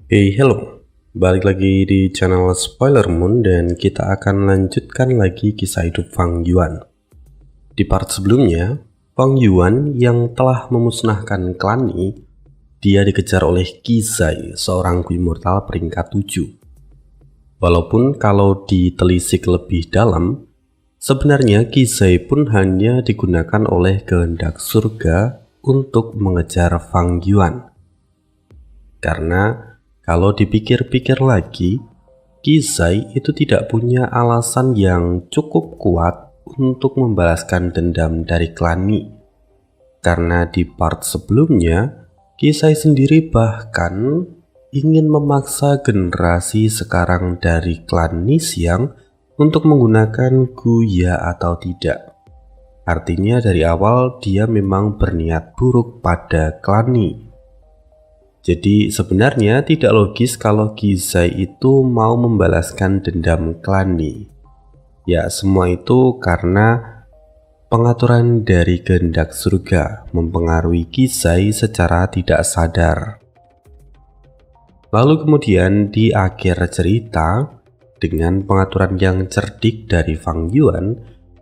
Hey, hello. Balik lagi di channel Spoiler Moon dan kita akan lanjutkan lagi kisah hidup Fang Yuan. Di part sebelumnya, Fang Yuan yang telah memusnahkan klan Ni, dia dikejar oleh Qi Zai, seorang Gui Mortal peringkat 7. Walaupun kalau ditelisik lebih dalam, sebenarnya Qi Zai pun hanya digunakan oleh kehendak surga untuk mengejar Fang Yuan. Karena kalau dipikir-pikir lagi, Qi Zai itu tidak punya alasan yang cukup kuat untuk membalaskan dendam dari klan Ni. Karena di part sebelumnya, Qi Zai sendiri bahkan ingin memaksa generasi sekarang dari klan Ni Xiang untuk menggunakan Guya atau tidak. Artinya dari awal dia memang berniat buruk pada klan Ni. Jadi sebenarnya tidak logis kalau Qi Zai itu mau membalaskan dendam klan Ni. Ya, semua itu karena pengaturan dari kehendak surga mempengaruhi Qi Zai secara tidak sadar. Lalu kemudian di akhir cerita, dengan pengaturan yang cerdik dari Fang Yuan,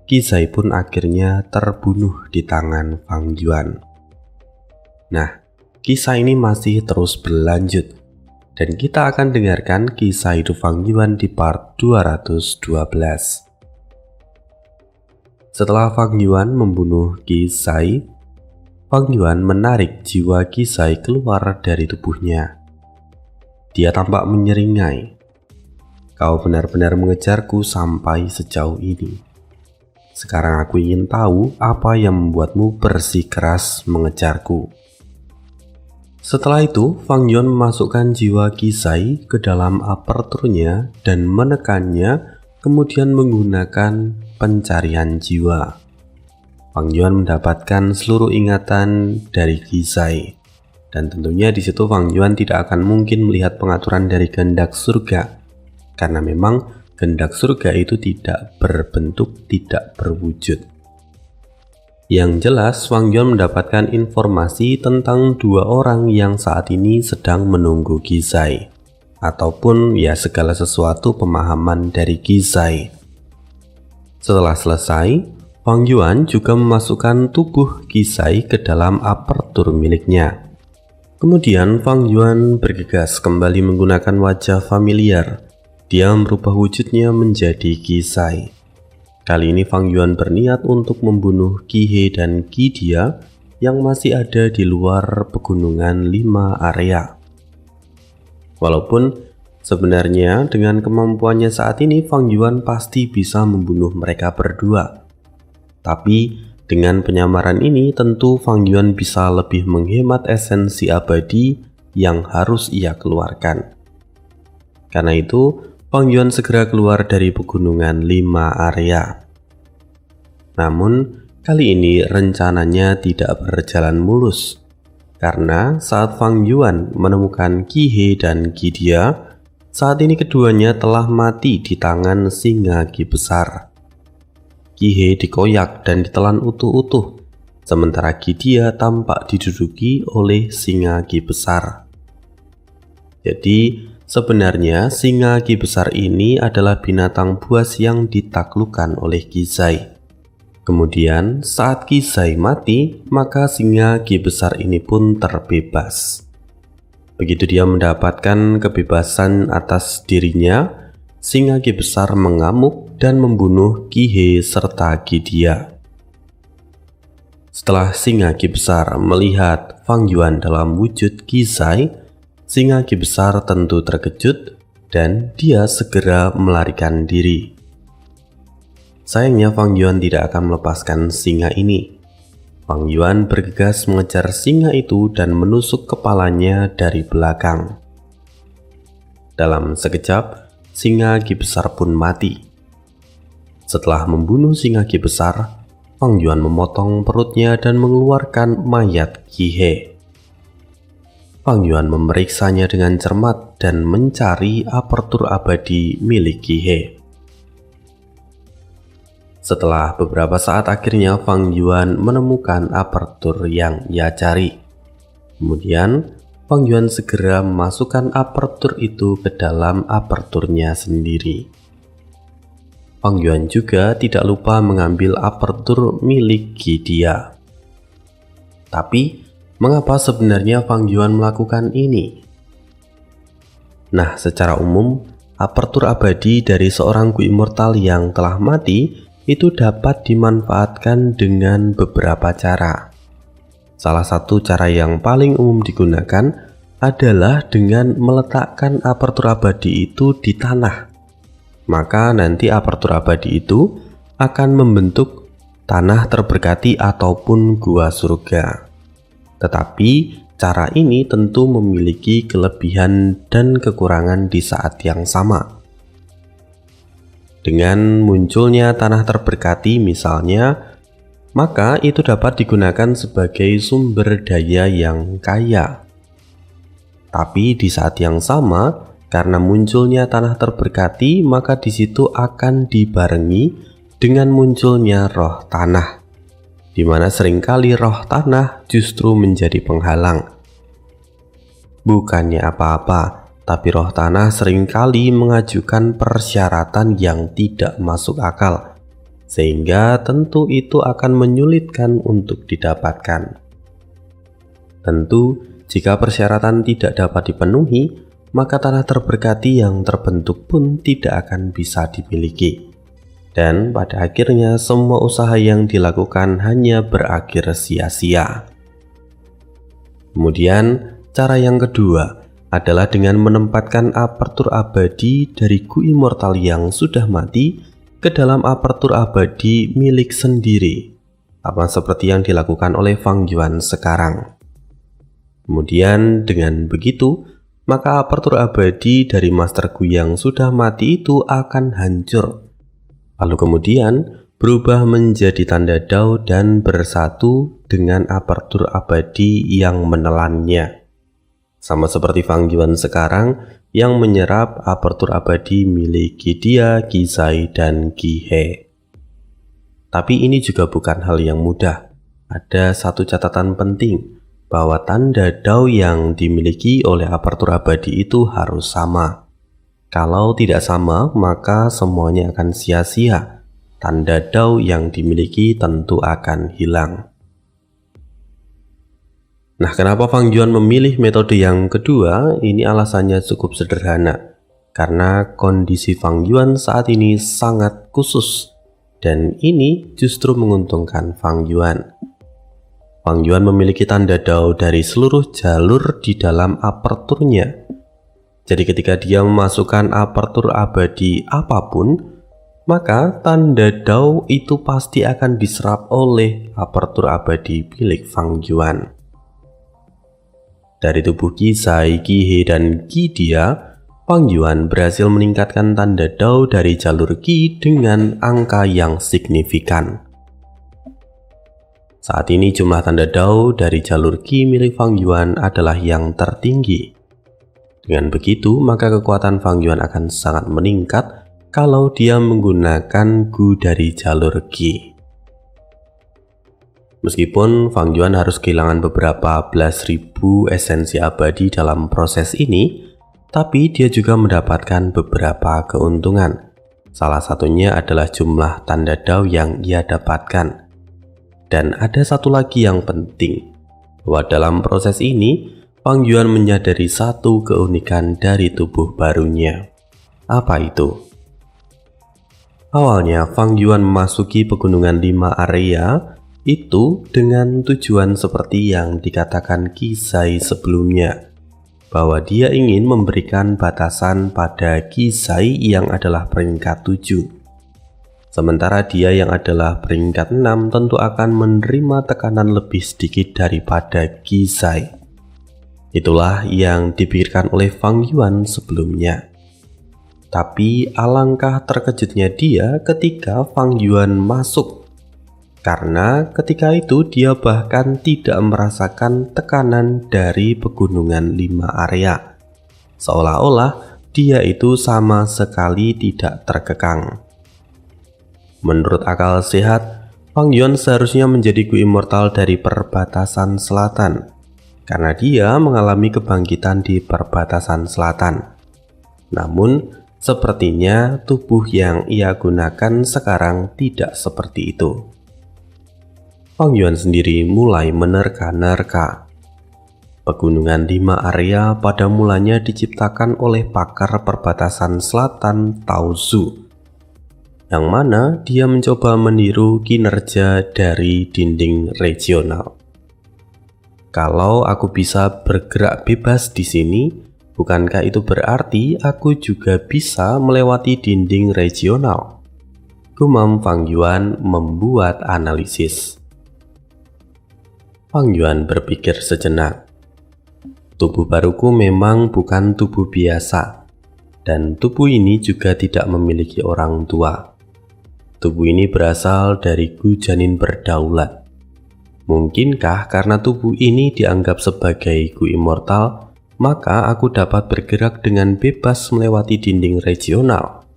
Qi Zai pun akhirnya terbunuh di tangan Fang Yuan. Nah, kisah ini masih terus berlanjut dan kita akan dengarkan kisah hidup Fang Yuan di part 212. Setelah Fang Yuan membunuh Qi Zai, Fang Yuan menarik jiwa Qi Zai keluar dari tubuhnya. Dia tampak menyeringai. "Kau benar-benar mengejarku sampai sejauh ini. Sekarang aku ingin tahu apa yang membuatmu bersikeras mengejarku." Setelah itu, Fang Yuan memasukkan jiwa Qi Zai ke dalam aperturnya dan menekannya, kemudian menggunakan pencarian jiwa. Fang Yuan mendapatkan seluruh ingatan dari Qi Zai, dan tentunya di situ Fang Yuan tidak akan mungkin melihat pengaturan dari kehendak surga, karena memang kehendak surga itu tidak berbentuk, tidak berwujud. Yang jelas, Fang Yuan mendapatkan informasi tentang dua orang yang saat ini sedang menunggu Qi Zai, ataupun ya segala sesuatu pemahaman dari Qi Zai. Setelah selesai, Fang Yuan juga memasukkan tubuh Qi Zai ke dalam apertur miliknya. Kemudian Fang Yuan bergegas kembali menggunakan wajah familiar. Dia merubah wujudnya menjadi Qi Zai. Kali ini Fang Yuan berniat untuk membunuh Qi He dan Qi Dia yang masih ada di luar pegunungan 5 area. Walaupun sebenarnya dengan kemampuannya saat ini Fang Yuan pasti bisa membunuh mereka berdua. Tapi dengan penyamaran ini tentu Fang Yuan bisa lebih menghemat esensi abadi yang harus ia keluarkan. Karena itu Fang Yuan segera keluar dari pegunungan 5 area. Namun, kali ini rencananya tidak berjalan mulus. Karena saat Fang Yuan menemukan Qi He dan Qi Dia, saat ini keduanya telah mati di tangan singa Qi besar. Qi He dikoyak dan ditelan utuh-utuh, sementara Qi Dia tampak diduduki oleh singa Qi besar. Jadi, sebenarnya singa Qi besar ini adalah binatang buas yang ditaklukkan oleh Qi Zai. Kemudian saat Qi Zai mati, maka singa Qi besar ini pun terbebas. Begitu dia mendapatkan kebebasan atas dirinya, singa Qi besar mengamuk dan membunuh Qi He serta Qi Dia. Setelah singa Qi besar melihat Fang Yuan dalam wujud Qi Zai, singa Qi besar tentu terkejut dan dia segera melarikan diri. Sayangnya Fang Yuan tidak akan melepaskan singa ini. Fang Yuan bergegas mengejar singa itu dan menusuk kepalanya dari belakang. Dalam sekejap, singa Qi besar pun mati. Setelah membunuh singa Qi besar, Fang Yuan memotong perutnya dan mengeluarkan mayat Qi He. Fang Yuan memeriksanya dengan cermat dan mencari apertur abadi milik Qi He. Setelah beberapa saat akhirnya Fang Yuan menemukan apertur yang ia cari. Kemudian Fang Yuan segera memasukkan apertur itu ke dalam aperturnya sendiri. Fang Yuan juga tidak lupa mengambil apertur milik Qi Dia. Tapi, mengapa sebenarnya Fang Yuan melakukan ini? Nah, secara umum, apertur abadi dari seorang Gu Immortal yang telah mati itu dapat dimanfaatkan dengan beberapa cara. Salah satu cara yang paling umum digunakan adalah dengan meletakkan apertur abadi itu di tanah. Maka nanti apertur abadi itu akan membentuk tanah terberkati ataupun gua surga. Tetapi cara ini tentu memiliki kelebihan dan kekurangan di saat yang sama. Dengan munculnya tanah terberkati misalnya, maka itu dapat digunakan sebagai sumber daya yang kaya. Tapi di saat yang sama, karena munculnya tanah terberkati, maka di situ akan dibarengi dengan munculnya roh tanah, di mana seringkali roh tanah justru menjadi penghalang. Bukannya apa-apa, tapi roh tanah seringkali mengajukan persyaratan yang tidak masuk akal, sehingga tentu itu akan menyulitkan untuk didapatkan. Tentu, jika persyaratan tidak dapat dipenuhi, maka tanah terberkati yang terbentuk pun tidak akan bisa dimiliki. Dan pada akhirnya semua usaha yang dilakukan hanya berakhir sia-sia. Kemudian, cara yang kedua adalah dengan menempatkan apertur abadi dari Gu Immortal yang sudah mati ke dalam apertur abadi milik sendiri, sama seperti yang dilakukan oleh Fang Yuan sekarang. Kemudian dengan begitu, maka apertur abadi dari Master Gu yang sudah mati itu akan hancur, lalu kemudian berubah menjadi tanda Dao dan bersatu dengan apertur abadi yang menelannya. Sama seperti Fang Yuan sekarang yang menyerap apertur abadi milik Qi Dia, Qi Zai, dan Qi He. Tapi ini juga bukan hal yang mudah. Ada satu catatan penting, bahwa tanda Dao yang dimiliki oleh apertur abadi itu harus sama. Kalau tidak sama, maka semuanya akan sia-sia. Tanda Dao yang dimiliki tentu akan hilang. Nah, kenapa Fang Yuan memilih metode yang kedua? Ini alasannya cukup sederhana. Karena kondisi Fang Yuan saat ini sangat khusus. Dan ini justru menguntungkan Fang Yuan. Fang Yuan memiliki tanda Dao dari seluruh jalur di dalam aperturnya. Jadi ketika dia memasukkan apertur abadi apapun, maka tanda Dao itu pasti akan diserap oleh apertur abadi milik Fang Yuan. Dari tubuh Qi Zai, Qi He, dan Qi Dia, Fang Yuan berhasil meningkatkan tanda Dao dari jalur Qi dengan angka yang signifikan. Saat ini jumlah tanda Dao dari jalur Qi milik Fang Yuan adalah yang tertinggi. Dengan begitu, maka kekuatan Fang Yuan akan sangat meningkat kalau dia menggunakan Gu dari jalur Qi. Meskipun Fang Yuan harus kehilangan beberapa belas ribu esensi abadi dalam proses ini, tapi dia juga mendapatkan beberapa keuntungan. Salah satunya adalah jumlah tanda Dao yang ia dapatkan. Dan ada satu lagi yang penting, bahwa dalam proses ini, Fang Yuan menyadari satu keunikan dari tubuh barunya. Apa itu? Awalnya, Fang Yuan memasuki pegunungan 5 area itu dengan tujuan seperti yang dikatakan Qi Zai sebelumnya, bahwa dia ingin memberikan batasan pada Qi Zai yang adalah peringkat 7. Sementara dia yang adalah peringkat 6 tentu akan menerima tekanan lebih sedikit daripada Qi Zai. Itulah yang dipikirkan oleh Fang Yuan sebelumnya. Tapi alangkah terkejutnya dia ketika Fang Yuan masuk. Karena ketika itu dia bahkan tidak merasakan tekanan dari pegunungan 5 area. Seolah-olah dia itu sama sekali tidak terkekang. Menurut akal sehat, Fang Yuan seharusnya menjadi Gu Immortal dari perbatasan selatan. karena dia mengalami kebangkitan di perbatasan selatan. Namun, sepertinya tubuh yang ia gunakan sekarang tidak seperti itu. Fang Yuan sendiri mulai menerka-nerka. Pegunungan 5 area pada mulanya diciptakan oleh pakar perbatasan selatan Tao Zu, yang mana dia mencoba meniru kinerja dari dinding regional. Kalau aku bisa bergerak bebas di sini, bukankah itu berarti aku juga bisa melewati dinding regional? Gumam Fang Yuan membuat analisis. Fang Yuan berpikir sejenak. Tubuh baruku memang bukan tubuh biasa, dan tubuh ini juga tidak memiliki orang tua. Tubuh ini berasal dari Gu Janin berdaulat. Mungkinkah karena tubuh ini dianggap sebagai Gu immortal, maka aku dapat bergerak dengan bebas melewati dinding regional?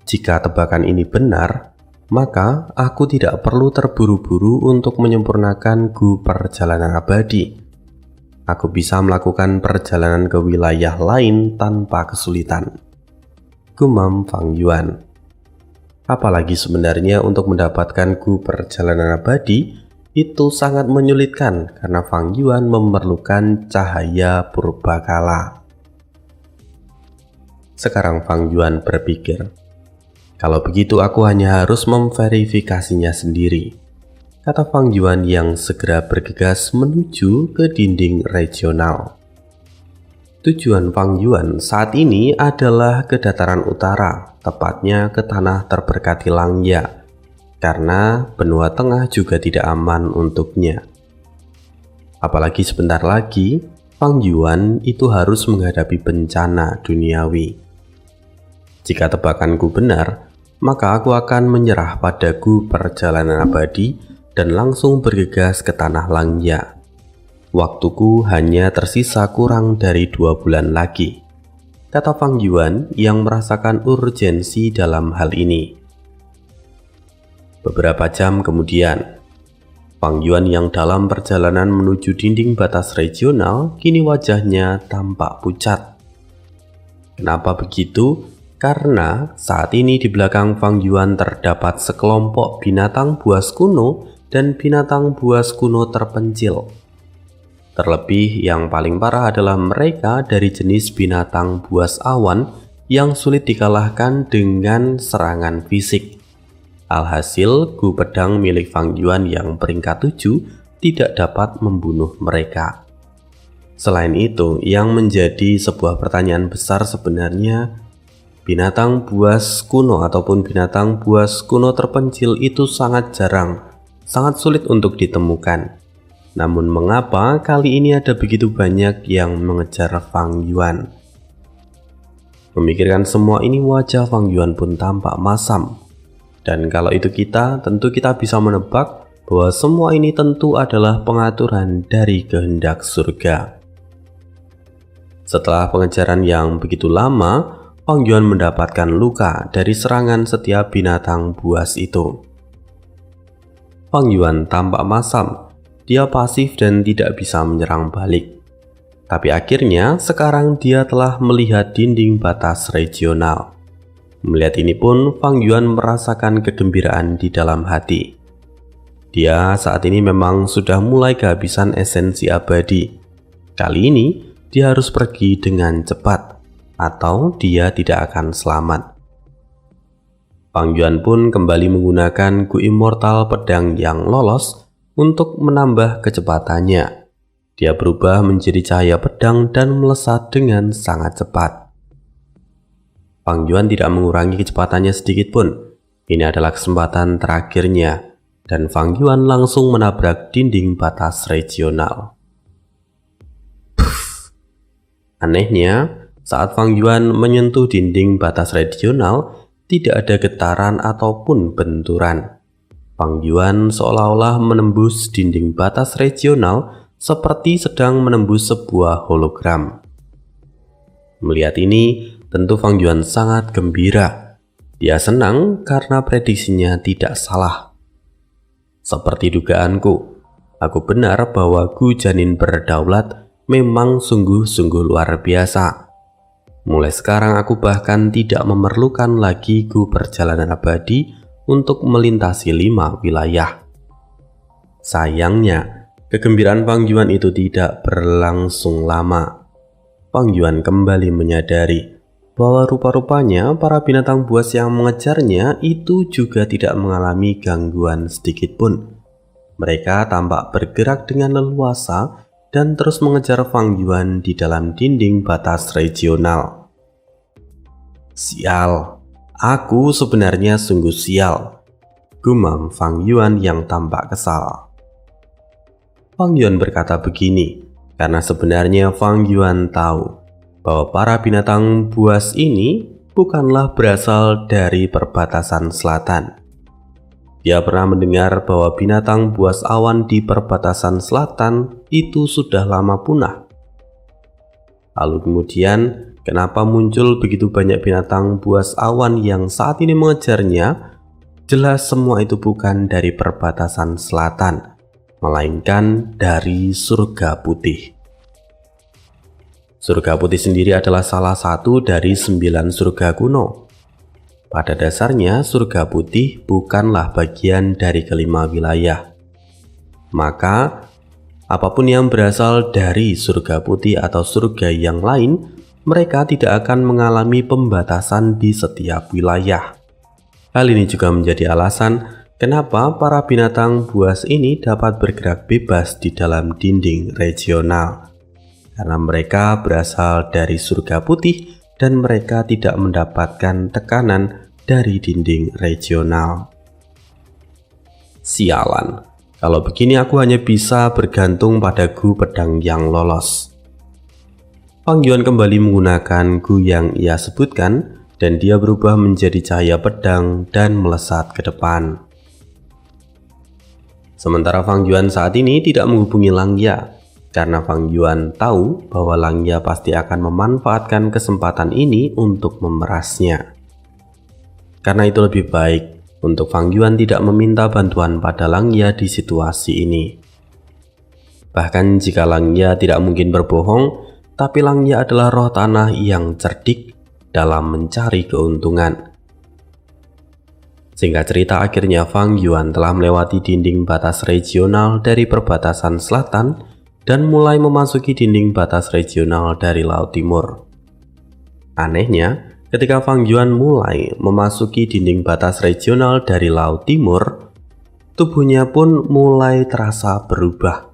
Jika tebakan ini benar, maka aku tidak perlu terburu-buru untuk menyempurnakan Gu perjalanan abadi. Aku bisa melakukan perjalanan ke wilayah lain tanpa kesulitan. Gumam Fang Yuan. Apalagi sebenarnya untuk mendapatkan Gu perjalanan abadi itu sangat menyulitkan karena Fang Yuan memerlukan cahaya purbakala. Sekarang Fang Yuan berpikir, kalau begitu aku hanya harus memverifikasinya sendiri, kata Fang Yuan yang segera bergegas menuju ke dinding regional. Tujuan Fang Yuan saat ini adalah ke dataran utara, tepatnya ke tanah terberkati Langya, karena benua tengah juga tidak aman untuknya. Apalagi sebentar lagi, Fang Yuan itu harus menghadapi bencana duniawi. Jika tebakanku benar, maka aku akan menyerah pada Gu perjalanan abadi dan langsung bergegas ke tanah Langya. Waktuku hanya tersisa kurang dari 2 bulan lagi, kata Fang Yuan yang merasakan urgensi dalam hal ini. Beberapa jam kemudian, Fang Yuan yang dalam perjalanan menuju dinding batas regional kini wajahnya tampak pucat. Kenapa begitu? Karena saat ini di belakang Fang Yuan terdapat sekelompok binatang buas kuno dan binatang buas kuno terpencil. Terlebih yang paling parah adalah mereka dari jenis binatang buas awan yang sulit dikalahkan dengan serangan fisik. Alhasil, Gu pedang milik Fang Yuan yang peringkat 7 tidak dapat membunuh mereka. Selain itu, yang menjadi sebuah pertanyaan besar sebenarnya, binatang buas kuno ataupun binatang buas kuno terpencil itu sangat jarang, sangat sulit untuk ditemukan. Namun mengapa kali ini ada begitu banyak yang mengejar Fang Yuan? Memikirkan semua ini, wajah Fang Yuan pun tampak masam. Dan kalau itu tentu kita bisa menebak bahwa semua ini tentu adalah pengaturan dari kehendak surga. Setelah pengejaran yang begitu lama, Fang Yuan mendapatkan luka dari serangan setiap binatang buas itu. Fang Yuan tampak masam. Dia pasif dan tidak bisa menyerang balik. Tapi akhirnya sekarang dia telah melihat dinding batas regional. Melihat ini pun Fang Yuan merasakan kegembiraan di dalam hati. Dia saat ini memang sudah mulai kehabisan esensi abadi. Kali ini dia harus pergi dengan cepat, atau dia tidak akan selamat. Fang Yuan pun kembali menggunakan Gu immortal pedang yang lolos untuk menambah kecepatannya. Dia berubah menjadi cahaya pedang dan melesat dengan sangat cepat. Fang Yuan tidak mengurangi kecepatannya sedikit pun. Ini adalah kesempatan terakhirnya, dan Fang Yuan langsung menabrak dinding batas regional. Anehnya, saat Fang Yuan menyentuh dinding batas regional, tidak ada getaran ataupun benturan. Fang Yuan seolah-olah menembus dinding batas regional seperti sedang menembus sebuah hologram. Melihat ini, tentu Fang Yuan sangat gembira. Dia senang karena prediksinya tidak salah. Seperti dugaanku, Aku benar bahwa Gu Janin berdaulat memang sungguh-sungguh luar biasa. Mulai sekarang aku bahkan tidak memerlukan lagi Gu perjalanan abadi untuk melintasi 5 wilayah. Sayangnya, kegembiraan Fang Yuan itu tidak berlangsung lama. Fang Yuan kembali menyadari bahwa rupa-rupanya para binatang buas yang mengejarnya itu juga tidak mengalami gangguan sedikit pun. Mereka tampak bergerak dengan leluasa dan terus mengejar Fang Yuan di dalam dinding batas regional. Sial, aku sebenarnya sungguh sial, gumam Fang Yuan yang tampak kesal. Fang Yuan berkata begini karena sebenarnya Fang Yuan tahu bahwa para binatang buas ini bukanlah berasal dari perbatasan selatan. Dia pernah mendengar bahwa binatang buas awan di perbatasan selatan itu sudah lama punah. Lalu kemudian, kenapa muncul begitu banyak binatang buas awan yang saat ini mengejarnya? Jelas semua itu bukan dari perbatasan selatan, melainkan dari surga putih. Surga putih sendiri adalah salah satu dari 9 surga kuno. Pada dasarnya, surga putih bukanlah bagian dari kelima wilayah. Maka, apapun yang berasal dari surga putih atau surga yang lain, mereka tidak akan mengalami pembatasan di setiap wilayah. Hal ini juga menjadi alasan kenapa para binatang buas ini dapat bergerak bebas di dalam dinding regional. Karena mereka berasal dari surga putih dan mereka tidak mendapatkan tekanan dari dinding regional. Sialan, kalau begini aku hanya bisa bergantung pada Gu pedang yang lolos. Fang Yuan kembali menggunakan Gu yang ia sebutkan dan dia berubah menjadi cahaya pedang dan melesat ke depan. Sementara Fang Yuan saat ini tidak menghubungi Langya, karena Fang Yuan tahu bahwa Langya pasti akan memanfaatkan kesempatan ini untuk memerasnya. Karena itu lebih baik untuk Fang Yuan tidak meminta bantuan pada Langya di situasi ini. Bahkan jika Langya tidak mungkin berbohong, tapi Langya adalah roh tanah yang cerdik dalam mencari keuntungan. Singkat cerita, akhirnya Fang Yuan telah melewati dinding batas regional dari perbatasan selatan dan mulai memasuki dinding batas regional dari Laut Timur. Anehnya, ketika Fang Yuan mulai memasuki dinding batas regional dari Laut Timur, tubuhnya pun mulai terasa berubah.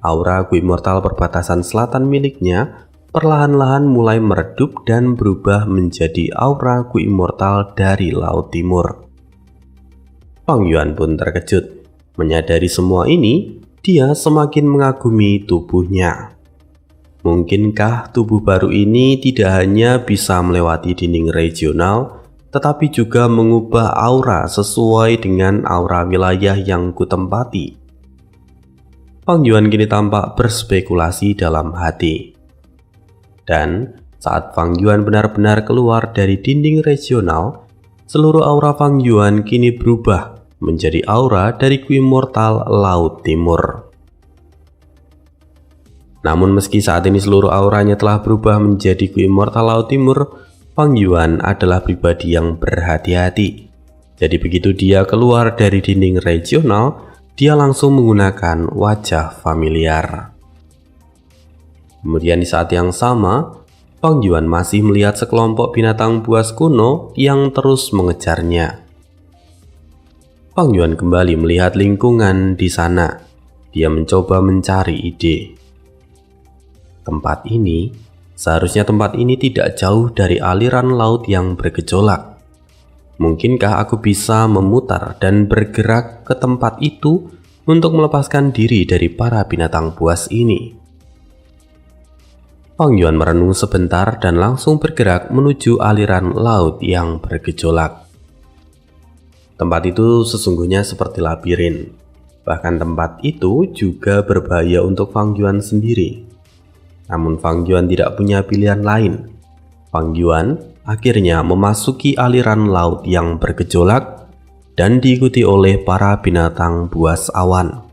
Aura Gu Immortal perbatasan selatan miliknya perlahan-lahan mulai meredup dan berubah menjadi aura Gu Immortal dari Laut Timur. Fang Yuan pun terkejut. Menyadari semua ini, dia semakin mengagumi tubuhnya. Mungkinkah tubuh baru ini tidak hanya bisa melewati dinding regional, tetapi juga mengubah aura sesuai dengan aura wilayah yang kutempati? Fang Yuan kini tampak berspekulasi dalam hati. Dan saat Fang Yuan benar-benar keluar dari dinding regional, seluruh aura Fang Yuan kini berubah menjadi aura dari Gu Immortal Laut Timur. Namun meski saat ini seluruh auranya telah berubah menjadi Gu Immortal Laut Timur, Fang Yuan adalah pribadi yang berhati-hati. Jadi begitu dia keluar dari dinding regional, dia langsung menggunakan wajah familiar. Kemudian di saat yang sama, Fang Yuan masih melihat sekelompok binatang buas kuno yang terus mengejarnya. Fang Yuan kembali melihat lingkungan di sana. Dia mencoba mencari ide. Seharusnya tempat ini tidak jauh dari aliran laut yang bergejolak. Mungkinkah aku bisa memutar dan bergerak ke tempat itu untuk melepaskan diri dari para binatang buas ini? Fang Yuan merenung sebentar dan langsung bergerak menuju aliran laut yang bergejolak. Tempat itu sesungguhnya seperti labirin. Bahkan tempat itu juga berbahaya untuk Fang Yuan sendiri. Namun Fang Yuan tidak punya pilihan lain. Fang Yuan akhirnya memasuki aliran laut yang bergejolak dan diikuti oleh para binatang buas awan.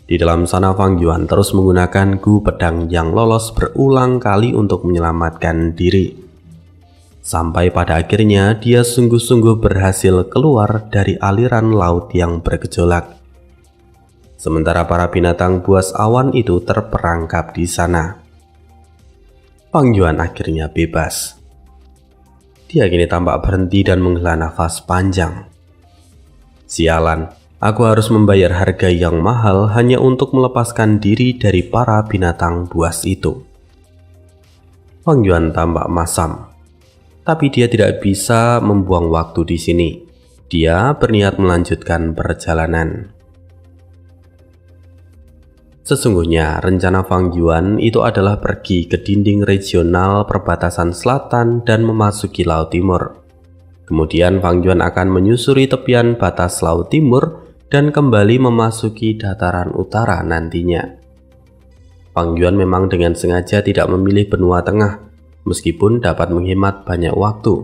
Di dalam sana Fang Yuan terus menggunakan Gu Pedang yang lolos berulang kali untuk menyelamatkan diri. Sampai pada akhirnya dia sungguh-sungguh berhasil keluar dari aliran laut yang bergejolak. Sementara para binatang buas awan itu terperangkap di sana. Fang Yuan akhirnya bebas. Dia kini tampak berhenti dan menghela nafas panjang. Sialan, aku harus membayar harga yang mahal hanya untuk melepaskan diri dari para binatang buas itu. Fang Yuan tampak masam, tapi dia tidak bisa membuang waktu di sini. Dia berniat melanjutkan perjalanan. Sesungguhnya rencana Fang Yuan itu adalah pergi ke dinding regional perbatasan selatan dan memasuki Laut Timur. Kemudian Fang Yuan akan menyusuri tepian batas Laut Timur dan kembali memasuki dataran utara nantinya. Fang Yuan memang dengan sengaja tidak memilih benua tengah, meskipun dapat menghemat banyak waktu,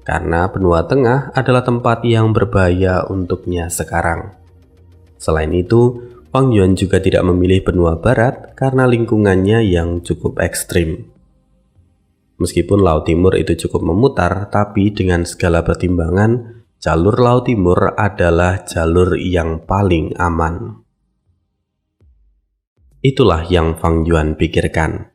karena benua tengah adalah tempat yang berbahaya untuknya sekarang. Selain itu, Fang Yuan juga tidak memilih benua barat karena lingkungannya yang cukup ekstrim. Meskipun Laut Timur itu cukup memutar, tapi dengan segala pertimbangan, jalur Laut Timur adalah jalur yang paling aman. Itulah yang Fang Yuan pikirkan.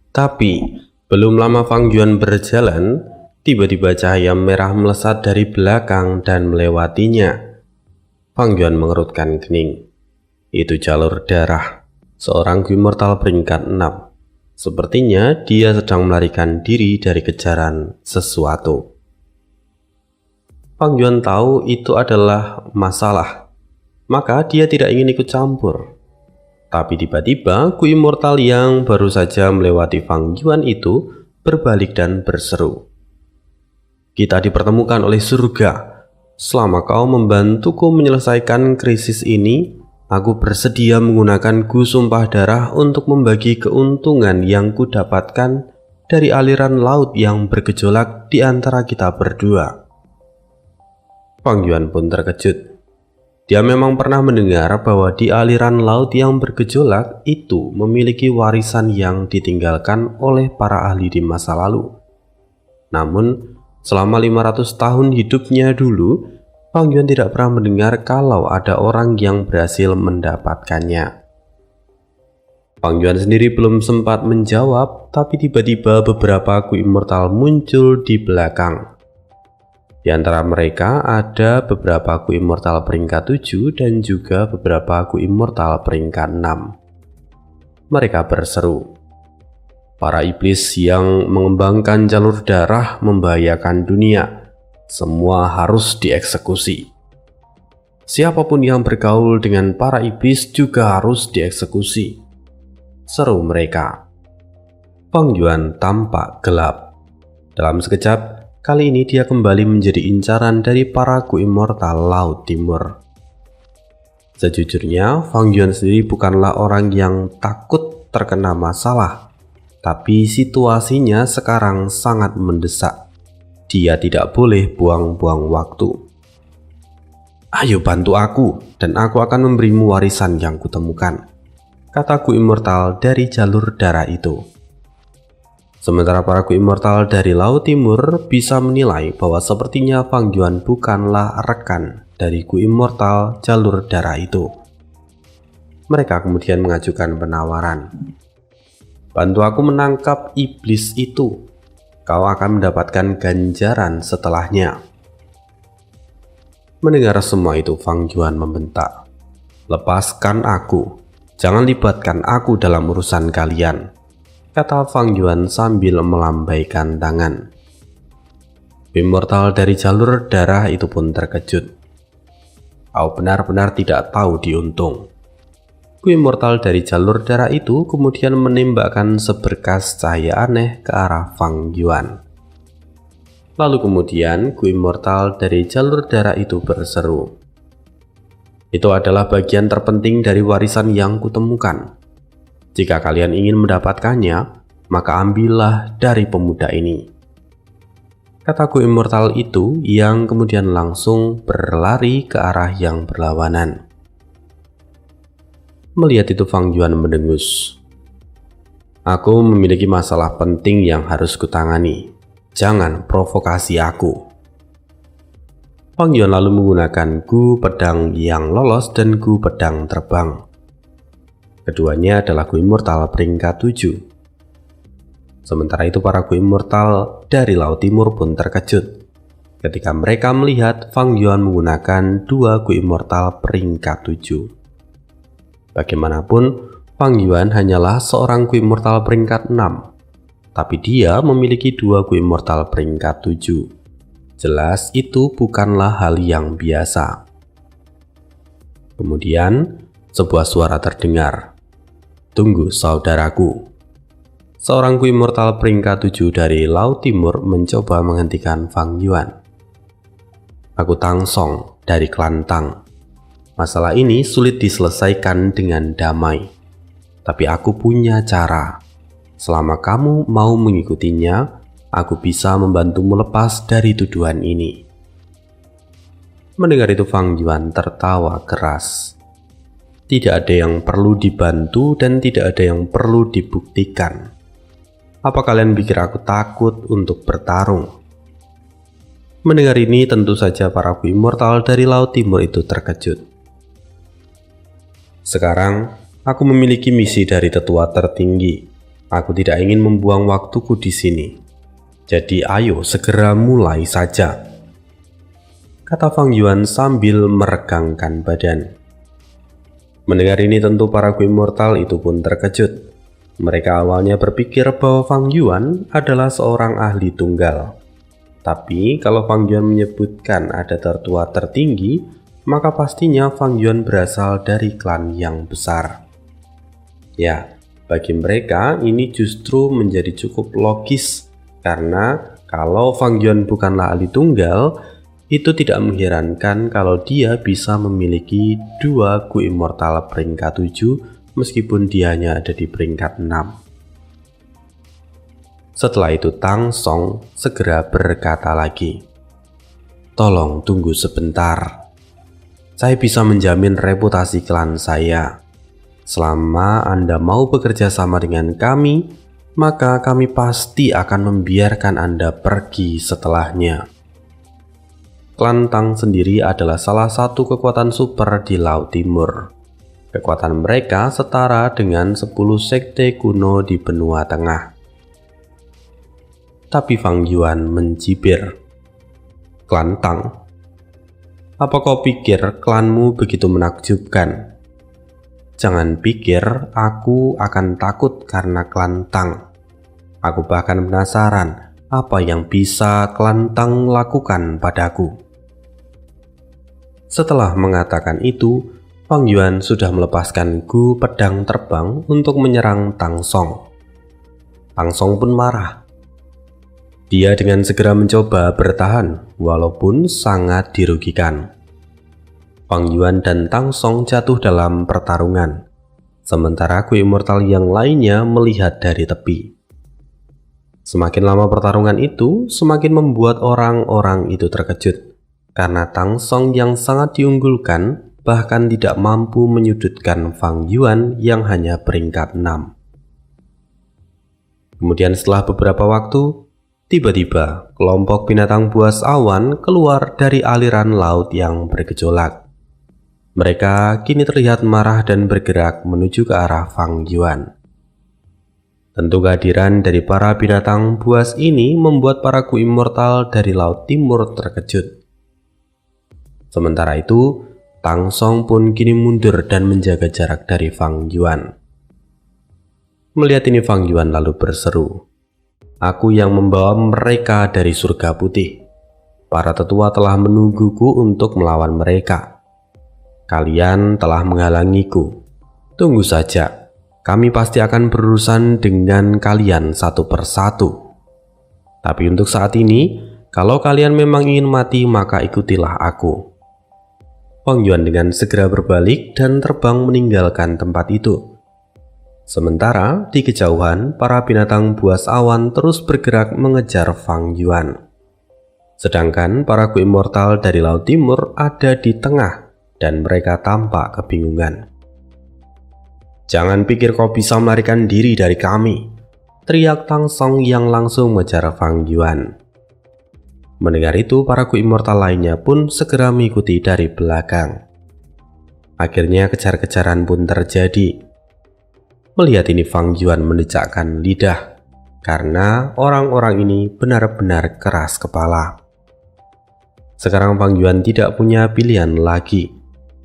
Tapi, belum lama Fang Yuan berjalan, tiba-tiba cahaya merah melesat dari belakang dan melewatinya. Fang Yuan mengerutkan kening. Itu jalur darah, seorang Gu Immortal peringkat 6. Sepertinya dia sedang melarikan diri dari kejaran sesuatu. Fang Yuan tahu itu adalah masalah, maka dia tidak ingin ikut campur. Tapi tiba-tiba Gu Immortal yang baru saja melewati Fang Yuan itu berbalik dan berseru. Kita dipertemukan oleh surga. Selama kau membantuku menyelesaikan krisis ini, aku bersedia menggunakan Gu Sumpah Darah untuk membagi keuntungan yang kudapatkan dari aliran laut yang bergejolak di antara kita berdua. Fang Yuan pun terkejut. Dia memang pernah mendengar bahwa di aliran laut yang bergejolak itu memiliki warisan yang ditinggalkan oleh para ahli di masa lalu. Namun, selama 500 tahun hidupnya dulu, Fang Yuan tidak pernah mendengar kalau ada orang yang berhasil mendapatkannya. Fang Yuan sendiri belum sempat menjawab, tapi tiba-tiba beberapa Gu Immortal muncul di belakang. Di antara mereka ada beberapa Gu Immortal peringkat 7 dan juga beberapa Gu Immortal peringkat 6. Mereka berseru, "Para iblis yang mengembangkan jalur darah membahayakan dunia. Semua harus dieksekusi. Siapapun yang bergaul dengan para iblis juga harus dieksekusi," seru mereka. Fang Yuan tampak gelap. Dalam sekejap, kali ini dia kembali menjadi incaran dari para Gu Immortal Laut Timur. Sejujurnya, Fang Yuan sendiri bukanlah orang yang takut terkena masalah, tapi situasinya sekarang sangat mendesak. Dia tidak boleh buang-buang waktu. "Ayo bantu aku, dan aku akan memberimu warisan yang kutemukan," kata Gu Immortal dari jalur darah itu. Sementara para Gu Immortal dari Laut Timur bisa menilai bahwa sepertinya Fang Yuan bukanlah rekan dari Gu Immortal jalur darah itu. Mereka kemudian mengajukan penawaran. "Bantu aku menangkap iblis itu. Kau akan mendapatkan ganjaran setelahnya." Mendengar semua itu, Fang Yuan membentak, "Lepaskan aku, jangan libatkan aku dalam urusan kalian," kata Fang Yuan sambil melambaikan tangan. Immortal dari jalur darah itu pun terkejut. Kau benar-benar tidak tahu diuntung. Gu Immortal dari jalur darah itu kemudian menembakkan seberkas cahaya aneh ke arah Fang Yuan. Lalu kemudian Gu Immortal dari jalur darah itu berseru, "Itu adalah bagian terpenting dari warisan yang kutemukan. Jika kalian ingin mendapatkannya, maka ambillah dari pemuda ini," kata Gu Immortal itu yang kemudian langsung berlari ke arah yang berlawanan. Melihat itu Fang Yuan mendengus. Aku memiliki masalah penting yang harus kutangani. Jangan provokasi aku. Fang Yuan lalu menggunakan Gu Pedang yang lolos dan Gu Pedang terbang. Keduanya adalah Gu Immortal peringkat 7. Sementara itu para Gu Immortal dari Laut Timur pun terkejut ketika mereka melihat Fang Yuan menggunakan 2 Gu Immortal peringkat 7. Bagaimanapun, Fang Yuan hanyalah seorang Gu Immortal peringkat 6, tapi dia memiliki 2 Gu Immortal peringkat 7. Jelas itu bukanlah hal yang biasa. Kemudian, sebuah suara terdengar. Tunggu saudaraku. Seorang Gu Immortal peringkat 7 dari Laut Timur mencoba menghentikan Fang Yuan. Aku Tang Song dari klan Tang. Masalah ini sulit diselesaikan dengan damai. Tapi aku punya cara. Selama kamu mau mengikutinya, aku bisa membantumu lepas dari tuduhan ini. Mendengar itu Fang Yuan tertawa keras. Tidak ada yang perlu dibantu dan tidak ada yang perlu dibuktikan. Apa kalian pikir aku takut untuk bertarung? Mendengar ini tentu saja para Gu Immortal dari Laut Timur itu terkejut. Sekarang, aku memiliki misi dari tetua tertinggi. Aku tidak ingin membuang waktuku di sini. Jadi ayo segera mulai saja. Kata Fang Yuan sambil meregangkan badan. Mendengar ini tentu para Gu Immortal itu pun terkejut. Mereka awalnya berpikir bahwa Fang Yuan adalah seorang ahli tunggal. Tapi kalau Fang Yuan menyebutkan ada tertua tertinggi, maka pastinya Fang Yuan berasal dari klan yang besar. Ya, bagi mereka ini justru menjadi cukup logis, karena kalau Fang Yuan bukanlah ahli tunggal, itu tidak mengherankan kalau dia bisa memiliki 2 Gu Immortal peringkat 7 meskipun dia hanya ada di peringkat 6. Setelah itu Tang Song segera berkata lagi, tolong tunggu sebentar. Saya bisa menjamin reputasi klan saya. Selama Anda mau bekerja sama dengan kami, maka kami pasti akan membiarkan Anda pergi setelahnya. Klan Tang sendiri adalah salah satu kekuatan super di Laut Timur. Kekuatan mereka setara dengan 10 sekte kuno di benua tengah. Tapi Fang Yuan mencibir. Klan Tang? Apa kau pikir klanmu begitu menakjubkan? Jangan pikir aku akan takut karena klan Tang. Aku bahkan penasaran apa yang bisa klan Tang lakukan padaku. Setelah mengatakan itu, Fang Yuan sudah melepaskan Gu Pedang terbang untuk menyerang Tang Song. Tang Song pun marah. Dia dengan segera mencoba bertahan walaupun sangat dirugikan. Fang Yuan dan Tang Song jatuh dalam pertarungan, sementara Gu Immortal yang lainnya melihat dari tepi. Semakin lama pertarungan itu, semakin membuat orang-orang itu terkejut, karena Tang Song yang sangat diunggulkan bahkan tidak mampu menyudutkan Fang Yuan yang hanya peringkat 6. Kemudian setelah beberapa waktu, tiba-tiba kelompok binatang buas awan keluar dari aliran laut yang bergejolak. Mereka kini terlihat marah dan bergerak menuju ke arah Fang Yuan. Tentu kehadiran dari para binatang buas ini membuat para Gu Immortal dari Laut Timur terkejut. Sementara itu, Tang Song pun kini mundur dan menjaga jarak dari Fang Yuan. Melihat ini Fang Yuan lalu berseru, aku yang membawa mereka dari surga putih. Para tetua telah menungguku untuk melawan mereka. Kalian telah menghalangiku. Tunggu saja, kami pasti akan berurusan dengan kalian satu persatu. Tapi untuk saat ini, kalau kalian memang ingin mati maka ikutilah aku. Fang Yuan dengan segera berbalik dan terbang meninggalkan tempat itu. Sementara di kejauhan, para binatang buas awan terus bergerak mengejar Fang Yuan. Sedangkan para Gu Immortal dari Laut Timur ada di tengah dan mereka tampak kebingungan. "Jangan pikir kau bisa melarikan diri dari kami," teriak Tang Song yang langsung mengejar Fang Yuan. Mendengar itu, para Gu Immortal lainnya pun segera mengikuti dari belakang. Akhirnya kejar-kejaran pun terjadi. Melihat ini, Fang Yuan mendecakkan lidah karena orang-orang ini benar-benar keras kepala. Sekarang Fang Yuan tidak punya pilihan lagi.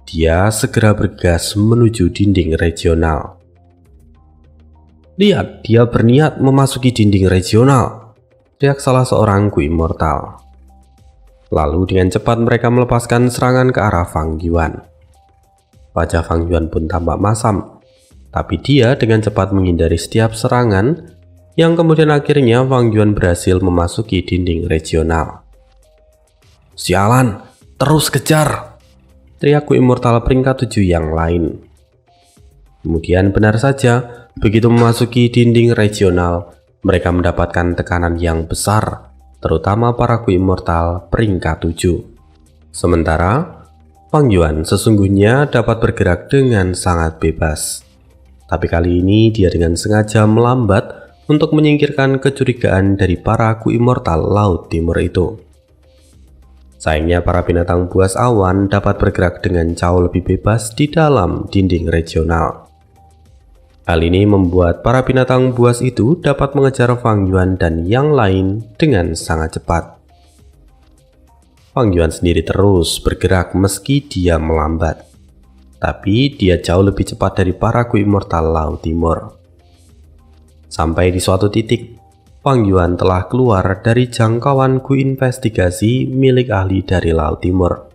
Dia segera bergegas menuju dinding regional. "Lihat, dia berniat memasuki dinding regional," teriak salah seorang Gu Immortal. Lalu dengan cepat mereka melepaskan serangan ke arah Fang Yuan. Wajah Fang Yuan pun tampak masam, tapi dia dengan cepat menghindari setiap serangan, yang kemudian akhirnya Fang Yuan berhasil memasuki dinding regional. "Sialan, terus kejar!" teriak Gu Immortal peringkat 7 yang lain. Kemudian benar saja, begitu memasuki dinding regional, mereka mendapatkan tekanan yang besar, terutama para Gu Immortal peringkat 7. Sementara Fang Yuan sesungguhnya dapat bergerak dengan sangat bebas. Tapi kali ini dia dengan sengaja melambat untuk menyingkirkan kecurigaan dari para Gu Immortal Laut Timur itu. Sayangnya para binatang buas awan dapat bergerak dengan jauh lebih bebas di dalam dinding regional. Hal ini membuat para binatang buas itu dapat mengejar Fang Yuan dan yang lain dengan sangat cepat. Fang Yuan sendiri terus bergerak meski dia melambat, tapi dia jauh lebih cepat dari para Gu Immortal Laut Timur. Sampai di suatu titik, Fang Yuan telah keluar dari jangkauan Gu investigasi milik ahli dari Laut Timur.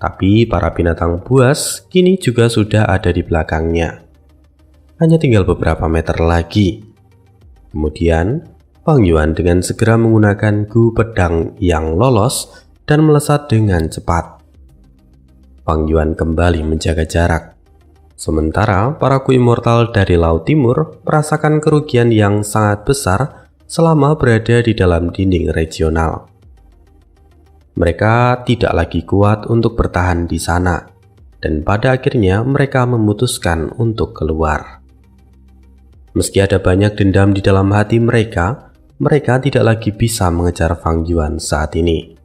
Tapi para binatang buas kini juga sudah ada di belakangnya. Hanya tinggal beberapa meter lagi. Kemudian, Fang Yuan dengan segera menggunakan Gu pedang yang lolos dan melesat dengan cepat. Fang Yuan kembali menjaga jarak. Sementara para Gu Immortal dari Laut Timur merasakan kerugian yang sangat besar selama berada di dalam dinding regional. Mereka tidak lagi kuat untuk bertahan di sana, dan pada akhirnya mereka memutuskan untuk keluar. Meski ada banyak dendam di dalam hati mereka, mereka tidak lagi bisa mengejar Fang Yuan saat ini.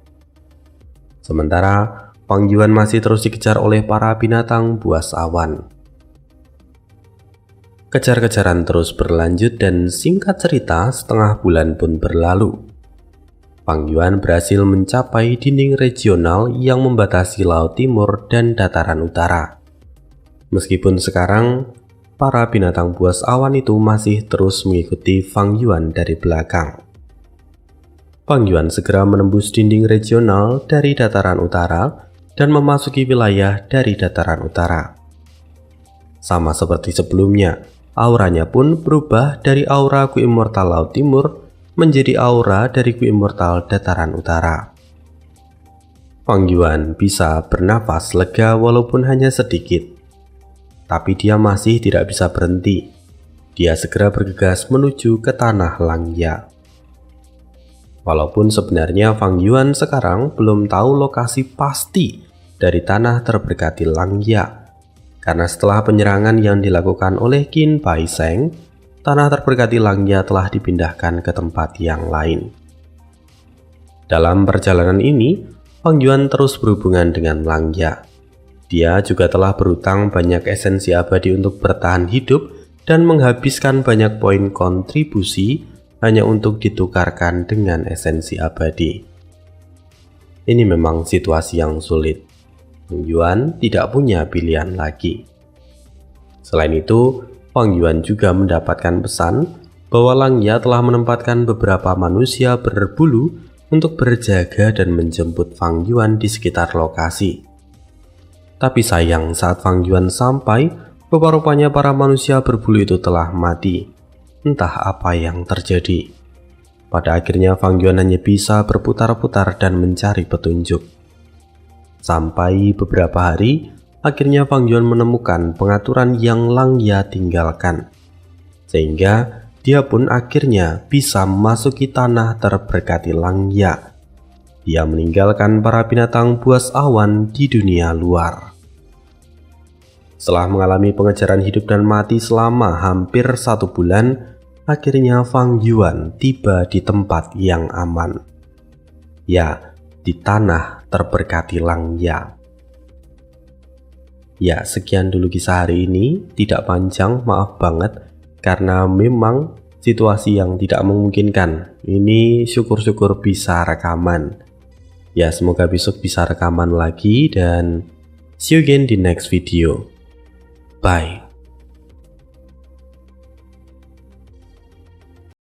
Sementara Fang Yuan masih terus dikejar oleh para binatang buas awan. Kejar-kejaran terus berlanjut dan singkat cerita setengah bulan pun berlalu. Fang Yuan berhasil mencapai dinding regional yang membatasi Laut Timur dan Dataran Utara. Meskipun sekarang, para binatang buas awan itu masih terus mengikuti Fang Yuan dari belakang. Fang Yuan segera menembus dinding regional dari Dataran Utara dan memasuki wilayah dari Dataran Utara. Sama seperti sebelumnya, auranya pun berubah dari aura Gu Immortal Laut Timur menjadi aura dari Gu Immortal Dataran Utara. Fang Yuan bisa bernafas lega walaupun hanya sedikit. Tapi dia masih tidak bisa berhenti. Dia segera bergegas menuju ke tanah Langya. Walaupun sebenarnya Fang Yuan sekarang belum tahu lokasi pasti dari tanah terberkati Langya. Karena setelah penyerangan yang dilakukan oleh Qin Pai Sheng, tanah terberkati Langya telah dipindahkan ke tempat yang lain. Dalam perjalanan ini, Fang Yuan terus berhubungan dengan Langya. Dia juga telah berutang banyak esensi abadi untuk bertahan hidup dan menghabiskan banyak poin kontribusi hanya untuk ditukarkan dengan esensi abadi. Ini memang situasi yang sulit. Fang Yuan tidak punya pilihan lagi. Selain itu, Fang Yuan juga mendapatkan pesan bahwa Langya telah menempatkan beberapa manusia berbulu untuk berjaga dan menjemput Fang Yuan di sekitar lokasi. Tapi sayang, saat Fang Yuan sampai, rupa-rupanya para manusia berbulu itu telah mati. Entah apa yang terjadi. Pada akhirnya Fang Yuan hanya bisa berputar-putar dan mencari petunjuk. Sampai beberapa hari, akhirnya Fang Yuan menemukan pengaturan yang Langya tinggalkan. Sehingga dia pun akhirnya bisa memasuki tanah terberkati Langya. Dia meninggalkan para binatang buas awan di dunia luar. Setelah mengalami pengejaran hidup dan mati selama hampir 1 bulan, akhirnya Fang Yuan tiba di tempat yang aman. Ya, di tanah terberkati Langya. Ya, sekian dulu kisah hari ini. Tidak panjang, maaf banget, karena memang situasi yang tidak memungkinkan. Ini syukur-syukur bisa rekaman. Ya, semoga besok bisa rekaman lagi dan see you again di next video. Bye.